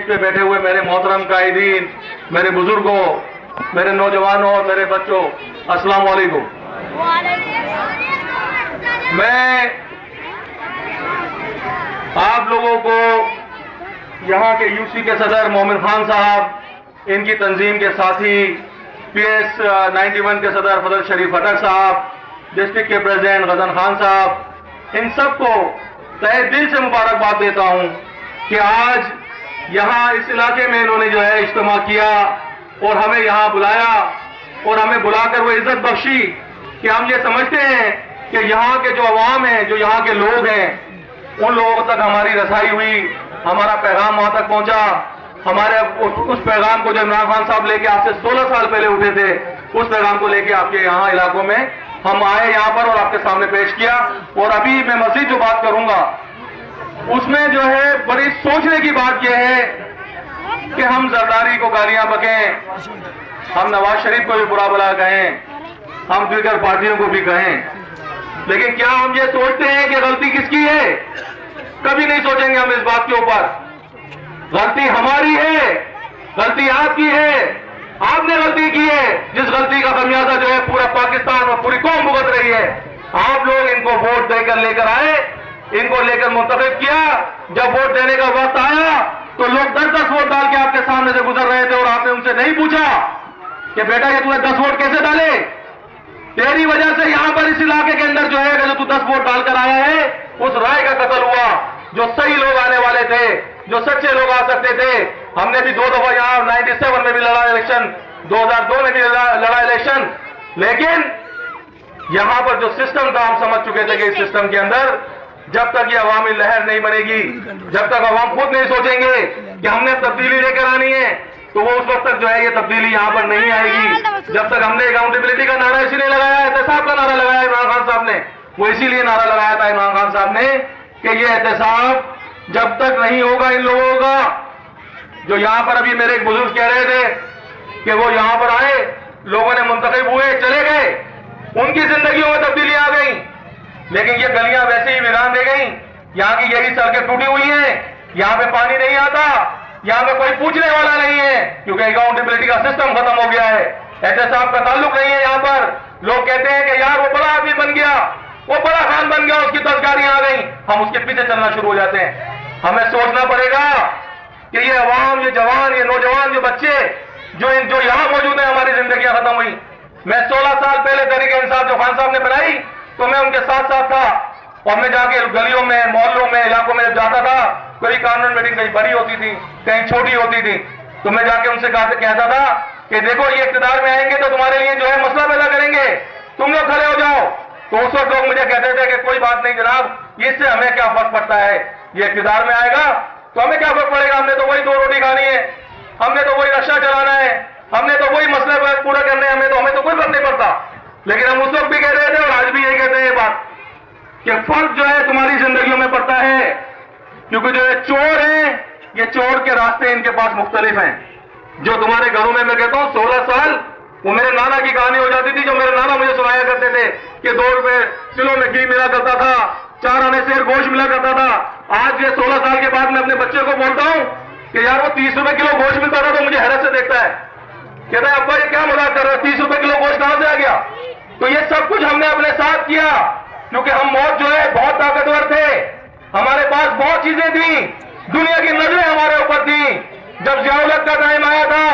पे बैठे हुए मेरे मोहतरम कायदीन, मेरे बुजुर्गों, मेरे नौजवानों और मेरे बच्चों, अस्सलाम वालेकुम। मैं आप लोगों को यहाँ के यूसी के सदर मोमिन खान साहब, इनकी तंजीम के साथी PS 91 के सदर फजल शरीफ अटक साहब, डिस्ट्रिक्ट के प्रेसिडेंट गजन खान साहब, इन सबको तहे दिल से मुबारकबाद देता हूँ कि आज यहाँ इस इलाके में इन्होंने जो है इज्तिमा किया और हमें यहाँ बुलाया और हमें बुलाकर वो इज्जत बख्शी कि हम ये समझते हैं कि यहाँ के जो अवाम हैं, जो यहाँ के लोग हैं, उन लोगों तक हमारी रसाई हुई, हमारा पैगाम वहां तक पहुंचा। हमारे उस पैगाम को जो इमरान खान साहब लेके आपसे 16 साल पहले उठे थे, उस पैगाम को लेके आपके यहाँ इलाकों में हम आए यहाँ पर और आपके सामने पेश किया। और अभी मैं मजीद जो बात करूंगा उसमें जो है बड़ी सोचने की बात यह है कि हम जरदारी को गालियां बकें, हम नवाज शरीफ को भी बुरा भला कहें, हम दीगर पार्टियों को भी कहें, लेकिन क्या हम ये सोचते हैं कि गलती किसकी है? कभी नहीं सोचेंगे हम इस बात के ऊपर। गलती हमारी है, गलती आपकी है, आपने गलती की है, जिस गलती का खमियाजा जो है पूरा पाकिस्तान और पूरी कौम भुगत रही है। आप लोग इनको वोट देकर लेकर आए, इनको लेकर मुंतखब किया, जब वोट देने का वक्त आया तो लोग 10-10 वोट डाल के आपके सामने से गुजर रहे थे और आपने उनसे नहीं पूछा कि बेटा ये तूने 10 वोट कैसे डाले? तेरी वजह से यहां पर इस इलाके के अंदर जो है जो तू 10 वोट डालकर आया है, उस राय का कत्ल हुआ। जो सही लोग आने वाले थे, जो सच्चे लोग आ सकते थे, हमने भी 2 दफा यहां 97 में भी लड़ा इलेक्शन, 2002 में भी लड़ा इलेक्शन, लेकिन यहां पर जो सिस्टम था हम समझ चुके थे कि इस सिस्टम के अंदर जब तक ये अवामी लहर नहीं बनेगी, जब तक अवाम खुद नहीं सोचेंगे कि हमने तब्दीली लेकर आनी है, तो वो उस वक्त तक जो है ये तब्दीली यहां पर नहीं आएगी। जब तक हमने अकाउंटेबिलिटी का नारा इसीलिए लगाया, एहतसाब का नारा लगाया इमरान खान साहब ने, वो इसीलिए नारा लगाया था इमरान खान साहब ने कि ये एहतसाब जब तक नहीं होगा इन लोगों का, जो यहां पर अभी मेरे एक बुजुर्ग कह रहे थे कि वो यहां पर आए, लोगों ने मुंतखब हुए, चले गए, उनकी जिंदगियों में तब्दीली आ गई, लेकिन ये गलियां वैसे ही वीरान रह गई। यहाँ की यही सड़कें टूटी हुई हैं, यहाँ पे पानी नहीं आता, यहाँ पे कोई पूछने वाला नहीं है, क्योंकि अकाउंटेबिलिटी का सिस्टम खत्म हो गया है, एहतसाब का ताल्लुक नहीं है। यहाँ पर लोग कहते हैं कि यार वो बड़ा आदमी बन गया, वो बड़ा खान बन गया, उसकी 10 गाड़ियां आ गई, हम उसके पीछे चलना शुरू हो जाते हैं। हमें सोचना पड़ेगा कि ये अवाम, ये जवान, ये नौजवान, जो बच्चे जो यहाँ मौजूद है, हमारी जिंदगियां खत्म हुई। मैं 16 साल पहले तहरीक इंसाफ जो खान साहब ने बनाई, तो मैं उनके साथ साथ था और मैं जाके गलियों में, मोहल्लों में, इलाकों में जाता था, कोई कानून मीटिंग कहीं बड़ी होती थी, कहीं छोटी होती थी, तो मैं जाके उनसे कहता था कि देखो ये इख्तिदार में आएंगे तो तुम्हारे लिए जो है मसला पैदा करेंगे, तुम लोग खड़े हो जाओ। तो उस वक्त लोग मुझे कहते थे कि कोई बात नहीं जनाब, इससे हमें क्या फर्क पड़ता है, ये इख्तिदार में आएगा तो हमें क्या फर्क पड़ेगा, हमने तो वही 2 रोटी खानी है, हमने तो वही रक्षा चलाना है, हमने तो वही मसले पूरा करने हैं, हमें तो कोई फर्क नहीं पड़ता। लेकिन हम उस वक्त भी कह रहे थे और आज भी यही कहते हैं ये बात कि फर्क जो है तुम्हारी जिंदगियों में पड़ता है, क्योंकि जो ये चोर हैं, ये चोर के रास्ते इनके पास मुख्तलिफ हैं। जो तुम्हारे घरों में मैं कहता हूं 16 साल, वो मेरे नाना की कहानी हो जाती थी, जो मेरे नाना मुझे सुनाया करते थे कि 2 रुपए किलो में घी मिला करता था, 4 आने शेर गोश्त मिला करता था। आज ये 16 साल के बाद मैं अपने बच्चे को बोलता हूं कि यार वो 30 रुपए किलो गोश्त मिलता था, तो मुझे हैरत से देखता है, कहता है अब्बा ये क्या मजाक कर रहा है, 30 रुपए किलो गोश्त कहां से आ गया? तो ये सब कुछ हमने अपने साथ किया, क्योंकि हम मौत जो है बहुत ताकतवर थे, हमारे पास बहुत चीजें थी, दुनिया की नजरें हमारे ऊपर थी। जब ज़िया-उल-हक का टाइम आया था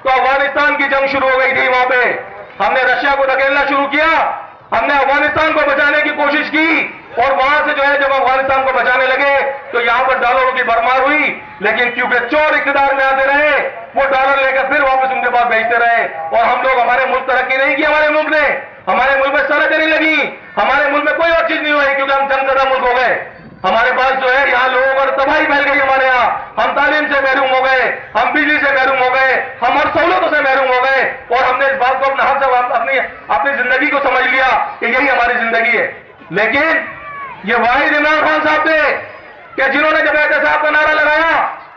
तो अफगानिस्तान की जंग शुरू हो गई थी, वहां पे हमने रशिया को धकेलना शुरू किया, हमने अफगानिस्तान को बचाने की कोशिश की, और वहां से जो है जब अफगानिस्तान को बचाने लगे तो यहां पर डॉलरों की भरमार हुई, लेकिन क्योंकि चोर इख्तिदार में आते रहे, वो डॉलर लेकर फिर वापस उनके पास भेजते रहे, और हम लोग, हमारे मुल्क तरक्की नहीं की, हमारे मुल्क ने, हमारे मुल्क में सड़कें नहीं लगी, हमारे मुल्क में कोई और चीज नहीं हुई, क्योंकि हम जंगजदा मुल्क हो गए। हमारे पास जो है यहाँ लोगों पर तबाही फैल गई, हमारे यहाँ हम तालीम से महरूम हो गए, हम बिजली से महरूम हो गए, हम हर सहूलतों से महरूम हो गए, और हमने इस बात को अपना हर सब अपनी जिंदगी को समझ लिया कि यही हमारी जिंदगी है। लेकिन ये वाहिद इमरान खान साहब थे कि जिन्होंने जब एहतसाब का नारा लगाया,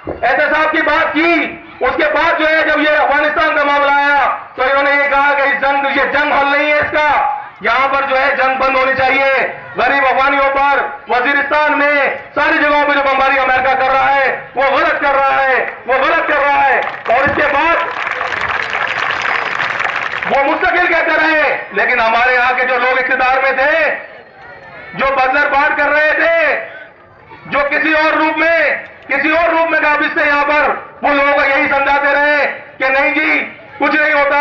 एहतसाब की बात की, उसके बाद जो है जब ये अफगानिस्तान का मामला आया तो इन्होंने ये कहा कि ये जंग हल नहीं है इसका, यहां पर जो है जंग बंद होनी चाहिए। गरीब अफगानियों पर वजीरिस्तान में सारी जगहों पर जो बमबारी अमेरिका कर रहा है वो गलत कर रहा है, वो गलत कर रहा है। और इसके बाद वो मुस्तकिल कहते रहे, लेकिन हमारे यहां के जो लोग इख्तियार में थे, जो बदलर बांट कर रहे थे, जो किसी और रूप में काबिज थे यहां पर, वो लोगों को यही समझाते रहे कि नहीं जी कुछ नहीं होता,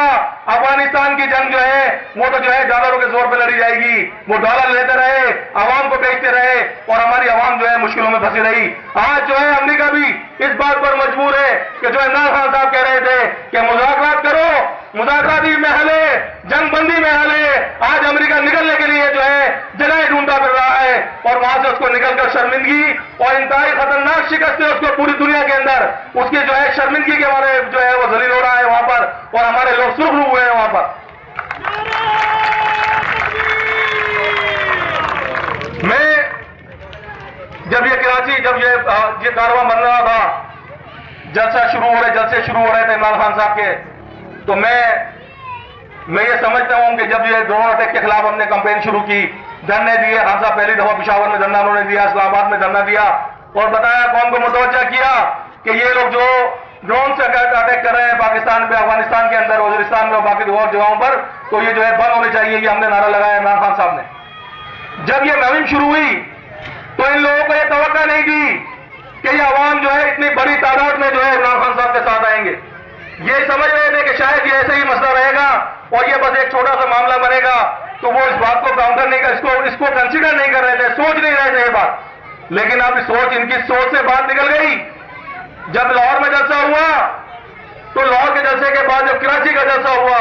अफगानिस्तान की जंग जो है वो तो जो है डॉलरों के जोर पे लड़ी जाएगी। वो डॉलर लेते रहे, आवाम को बेचते रहे और हमारी आवाम जो है मुश्किलों में फंसी रही। आज जो है अमेरिका भी इस बात पर मजबूर है कि जो इमरान खान साहब कह रहे थे कि मुज़ाकरात करो, मुज़ाकराती महले, जंगबंदी महले, आज अमेरिका निकलने के लिए जो है जगह ढूंढता फिर रहा है और वहां से उसको निकलकर शर्मिंदगी और इंतहाई खतरनाक शिकस्त है उसको पूरी दुनिया के अंदर, उसकी जो है शर्मिंदगी के बारे जो है वो जलील हो रहा है वहां पर, और हमारे लोग सुरखरू हुए हैं वहां पर। मैं जब ये कारवां बन रहा था, जलसे शुरू हो रहे थे इमरान खान साहब के, तो मैं ये समझता हूं कि जब ये ड्रोन अटैक के खिलाफ हमने कैंपेन शुरू की, धरने दिए, खान साहब पहली दफा पेशावर में धरना उन्होंने दिया, इस्लामाबाद में धरना दिया और बताया, कौम को मुतवज्जा किया कि ये लोग जो ड्रोन से अटैक कर रहे हैं पाकिस्तान पे, अफगानिस्तान के अंदर, वजीरिस्तान में और बाकी और जगहों पर, तो ये जो है बंद होने चाहिए। ये हमने नारा लगाया इमरान खान साहब ने। जब ये मुहिम शुरू हुई तो इन लोगों को यह तवक्का नहीं थी कि ये अवाम जो है इतनी बड़ी तादाद में जो है इमरान खान साहब के साथ आएंगे। ये समझ रहे थे कि शायद ये ऐसे ही मसला रहेगा और ये बस एक छोटा सा मामला बनेगा, तो वो इस बात को काउंटर नहीं कर, इसको कंसिडर नहीं कर रहे थे, सोच नहीं रहे थे ये बात। लेकिन अब इनकी सोच से बात निकल गई। जब लाहौर में जलसा हुआ तो लाहौर के जलसे के बाद जब कराची का जलसा हुआ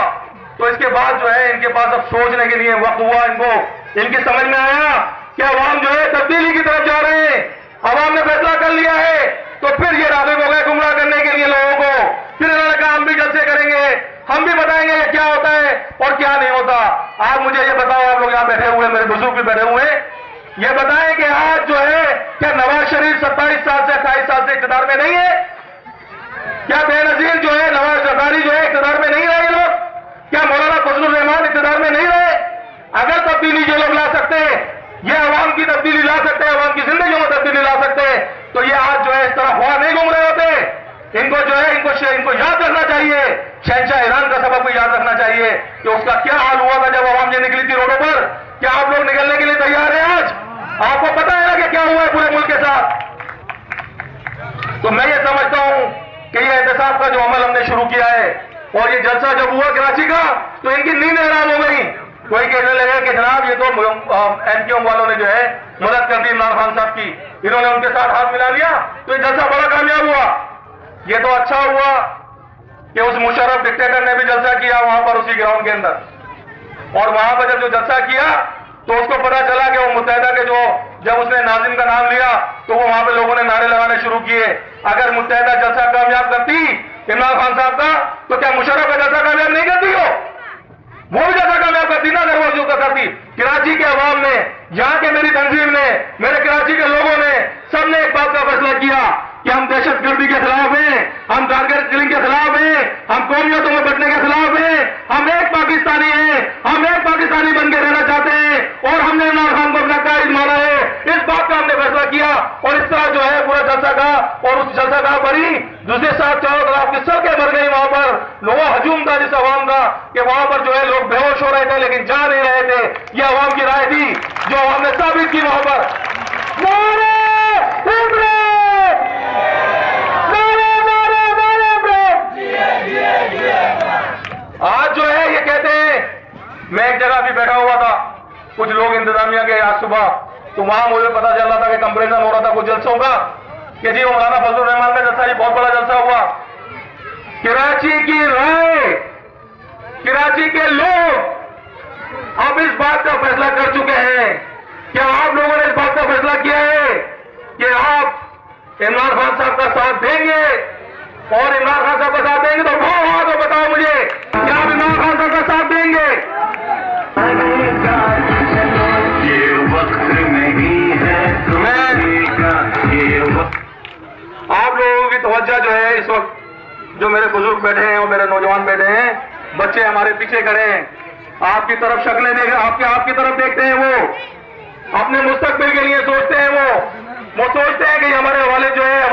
तो इसके बाद जो है इनके पास अब सोचने के लिए वक्त हुआ, इनकी समझ में आया कि अवाम जो है तब्दीली की तरफ जा रहे हैं, अवाम ने फैसला कर लिया है। तो फिर ये राग़िब हो गए गुमराह करने के लिए लोगों को। फिर इन्होंने कहा हम भी जलसे करेंगे, हम भी बताएंगे ये क्या होता है और क्या नहीं होता। आप मुझे ये बताओ, आप लोग यहां बैठे हुए, मेरे बुजुर्ग भी बैठे हुए, ये बताएं कि आज जो है क्या नवाज शरीफ 27 साल से 28 साल से इक़्तिदार में नहीं है? क्या बेनज़ीर जो है नवाज ज़रदारी जो है इक़्तिदार में नहीं रहे लोग? क्या मौलाना फजलुर रहमान इक़्तिदार में नहीं रहे? अगर तब्दीली जो लोग ला सकते हैं, ये अवाम की तब्दीली ला सकते हैं, अवाम की जिंदगी में तब्दीली ला सकते हैं, तो ये आज जो है इस तरह हुआ नहीं घूम रहे होते। इनको जो है इनको याद रखना चाहिए, शहंशाह ईरान का सबक को याद रखना चाहिए कि उसका क्या हाल हुआ था जब अवाम ये निकली थी रोडों पर। क्या आप लोग निकलने के लिए तैयार हैं? आज आपको पता है ना कि क्या हुआ है पूरे मुल्क के साथ। तो मैं ये समझता हूं कि ये एहतसाब का जो अमल हमने शुरू किया है और ये जलसा जब हुआ कराची का, तो इनकी नींद हराम हो गई। कोई कहने लगे कि जनाब ये तो एमक्यूएम वालों ने जो है मदद कर दी इमरान खान साहब की, इन्होंने उनके साथ हाथ मिला लिया, तो ये जलसा बड़ा कामयाब हुआ। ये तो अच्छा हुआ कि उस मुशर्रफ डिक्टेटर ने भी जलसा किया वहां पर उसी ग्राउंड के अंदर, और वहां पर जब जो जलसा किया तो उसको पता चला कि वो मुत्तहिदा के जब उसने नाज़िम का नाम लिया तो वो वहां पे लोगों ने नारे लगाने शुरू किए। अगर मुत्तहिदा जलसा कामयाब करती इमरान खान साहब का, तो क्या मुशर्रफ का जलसा कामयाब नहीं करती हो? वो भी जलसा कामयाब करती ना, अगर वो जो करती। कराची के अवाम ने, यहाँ के मेरी तंजीम ने, मेरे कराची के लोगों ने, सबने एक बात का फैसला किया कि हम दहशतगर्दी के खिलाफ हैं, हम टारगेट किलिंग के खिलाफ हैं, हम कौमियतों में बंटने के खिलाफ हैं, हम एक पाकिस्तानी हैं, हम एक पाकिस्तानी बन के रहना चाहते हैं और हमने इमरान खान को अपना कायद माना है। इस बात का हमने फैसला किया और इस तरह जो है पूरा जलसा का, और उस जलसा का बड़ी दूसरे साथ चारों तरफ की सड़कें भर गई, वहां पर लोगों हजूम था जिस अवाम का कि वहां पर जो है लोग बेहोश हो रहे थे लेकिन जा नहीं रहे थे। यह अवाम की राय थी जो अवाम ने साबित की वहां पर। आज जो है ये कहते हैं, मैं एक जगह भी बैठा हुआ था, कुछ लोग इंतजामिया के आज सुबह, तो वहां मुझे पता चल रहा था कि कंपैरिजन हो रहा था कुछ जलसों का कि जी मौलाना फजलुर रहमान का जलसा, बहुत बड़ा जलसा हुआ। कराची की राय, कराची के लोग अब इस बात का फैसला कर चुके हैं। क्या आप लोगों ने इस बात का फैसला किया है कि आप इमरान खान साहब का साथ देंगे? और इमरान खान साहब का साथ देंगे तो तो बताओ मुझे, क्या आप इमरान खान साहब का साथ देंगे? ये वक्त नहीं है, आप लोगों की तवज्जो जो है इस वक्त, जो मेरे बुजुर्ग बैठे हैं और मेरे नौजवान बैठे हैं, बच्चे हमारे पीछे खड़े हैं, आपकी तरफ शक्लें देख आपकी तरफ देखते हैं, वो अपने मुस्तकबिल के लिए सोचते हैं, वो सोचते हैं कि हमारे वालिद जो है